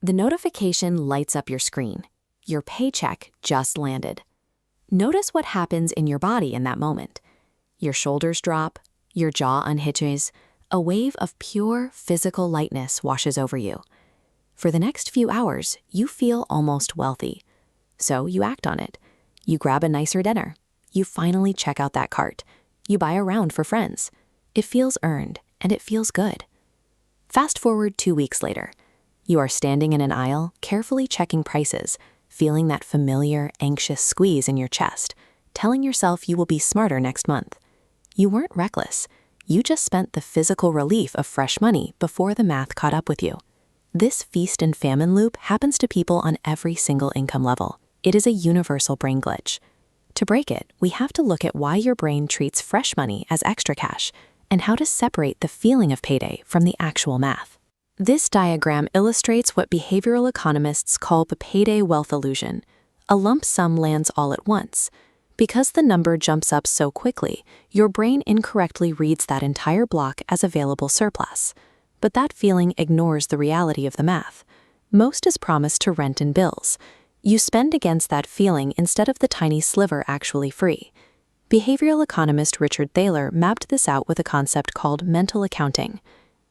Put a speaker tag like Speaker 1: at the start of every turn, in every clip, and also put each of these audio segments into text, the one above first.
Speaker 1: The notification lights up your screen. Your paycheck just landed. Notice what happens in your body in that moment. Your shoulders drop, your jaw unhitches, a wave of pure physical lightness washes over you. For the next few hours, you feel almost wealthy. So you act on it. You grab a nicer dinner. You finally check out that cart. You buy a round for friends. It feels earned, and it feels good. Fast forward 2 weeks later. You are standing in an aisle, carefully checking prices, feeling that familiar, anxious squeeze in your chest, telling yourself you will be smarter next month. You weren't reckless. You just spent the physical relief of fresh money before the math caught up with you. This feast and famine loop happens to people on every single income level. It is a universal brain glitch. To break it, we have to look at why your brain treats fresh money as extra cash and how to separate the feeling of payday from the actual math. This diagram illustrates what behavioral economists call the payday wealth illusion. A lump sum lands all at once. Because the number jumps up so quickly, your brain incorrectly reads that entire block as available surplus. But that feeling ignores the reality of the math. Most is promised to rent and bills. You spend against that feeling instead of the tiny sliver actually free. Behavioral economist Richard Thaler mapped this out with a concept called mental accounting.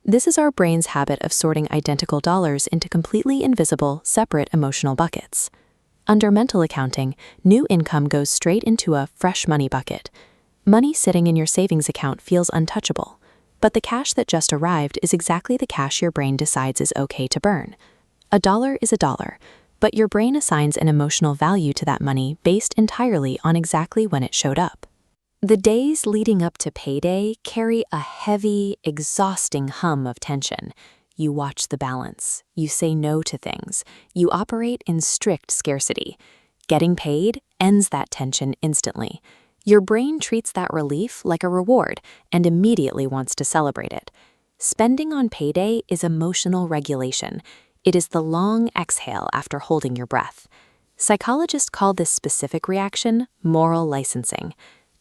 Speaker 1: This is our brain's habit of sorting identical dollars into completely invisible, separate emotional buckets. Under mental accounting, new income goes straight into a fresh money bucket. Money sitting in your savings account feels untouchable, but the cash that just arrived is exactly the cash your brain decides is okay to burn. A dollar is a dollar, but your brain assigns an emotional value to that money based entirely on exactly when it showed up. The days leading up to payday carry a heavy, exhausting hum of tension. You watch the balance. You say no to things. You operate in strict scarcity. Getting paid ends that tension instantly. Your brain treats that relief like a reward and immediately wants to celebrate it. Spending on payday is emotional regulation. It is the long exhale after holding your breath. Psychologists call this specific reaction moral licensing.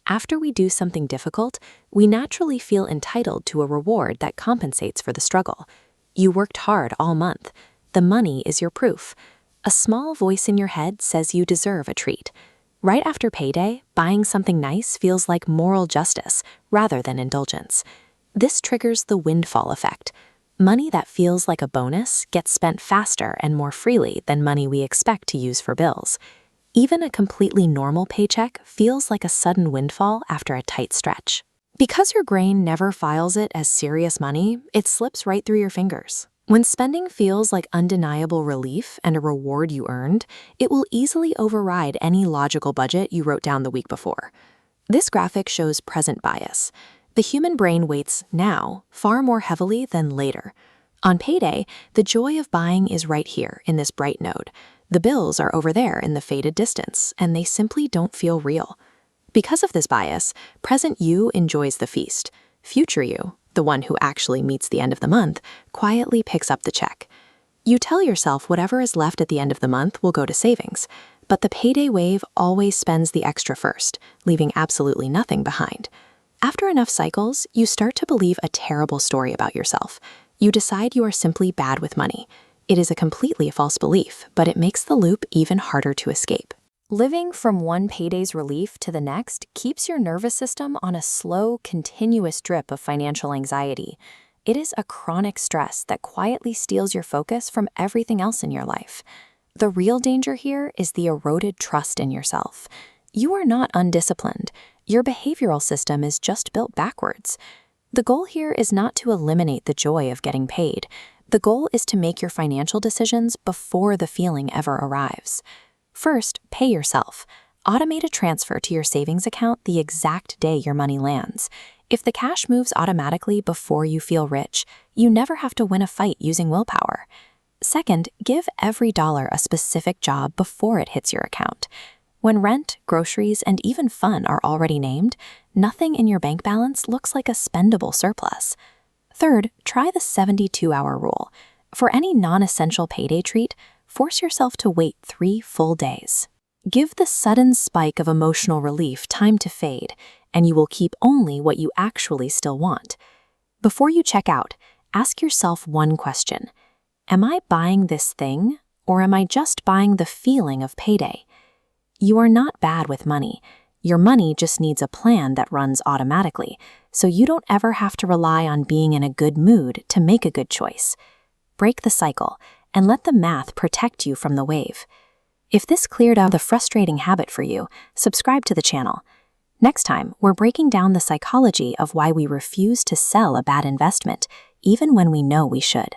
Speaker 1: After we do something difficult, we naturally feel entitled to a reward that compensates for the struggle. You worked hard all month. The money is your proof. A small voice in your head says you deserve a treat. Right after payday, buying something nice feels like moral justice rather than indulgence. This triggers the windfall effect. Money that feels like a bonus gets spent faster and more freely than money we expect to use for bills. Even a completely normal paycheck feels like a sudden windfall after a tight stretch. Because your brain never files it as serious money, it slips right through your fingers. When spending feels like undeniable relief and a reward you earned, it will easily override any logical budget you wrote down the week before. This graphic shows present bias. The human brain weights now far more heavily than later. On payday, the joy of buying is right here in this bright node. The bills are over there in the faded distance, and they simply don't feel real. Because of this bias, present you enjoys the feast. Future you, the one who actually meets the end of the month, quietly picks up the check. You tell yourself whatever is left at the end of the month will go to savings, but the payday wave always spends the extra first, leaving absolutely nothing behind. After enough cycles, you start to believe a terrible story about yourself. You decide you are simply bad with money. It is a completely false belief, but it makes the loop even harder to escape. Living from one payday's relief to the next keeps your nervous system on a slow, continuous drip of financial anxiety. It is a chronic stress that quietly steals your focus from everything else in your life. The real danger here is the eroded trust in yourself. You are not undisciplined. Your behavioral system is just built backwards. The goal here is not to eliminate the joy of getting paid. The goal is to make your financial decisions before the feeling ever arrives. First, pay yourself. Automate a transfer to your savings account the exact day your money lands. If the cash moves automatically before you feel rich, you never have to win a fight using willpower. Second, give every dollar a specific job before it hits your account. When rent, groceries, and even fun are already named, nothing in your bank balance looks like a spendable surplus. Third, try the 72-hour rule. For any non-essential payday treat, force yourself to wait 3 full days. Give the sudden spike of emotional relief time to fade, and you will keep only what you actually still want. Before you check out, ask yourself one question. Am I buying this thing, or am I just buying the feeling of payday? You are not bad with money. Your money just needs a plan that runs automatically, so you don't ever have to rely on being in a good mood to make a good choice. Break the cycle and let the math protect you from the wave. If this cleared up the frustrating habit for you, subscribe to the channel. Next time, we're breaking down the psychology of why we refuse to sell a bad investment, even when we know we should.